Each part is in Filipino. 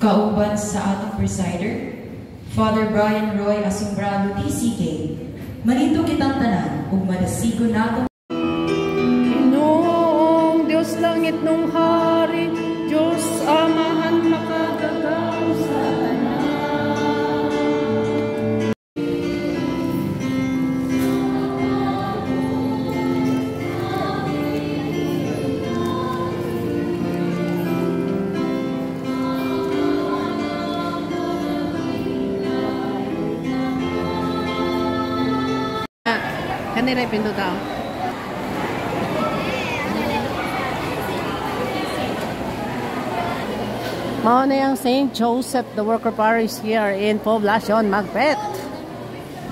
Kauban sa atong presider, Father Brian Roy Asombrado, TCK. Manito kitang tanan, ug madasigo nato. Noong Diyos langit nung hari, Diyos amahan makagagaw sa tanan. Kanira ipindot daw. Mao na yung St. Joseph the Worker Parish here in Poblacion, Macbeth.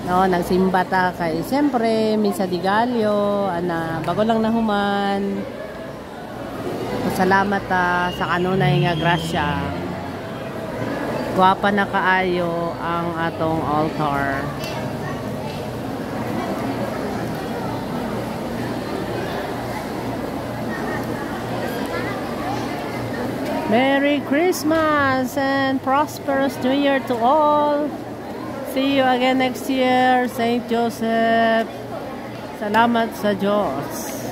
No, nagsimba ta kay siyempre Misa di Gallo, bago lang nahuman. Salamat sa kanunay nga grasya. Guwapa na kaayo ang atong altar. Merry Christmas and prosperous New Year to all. See you again next year, St. Joseph. Salamat sa Diyos.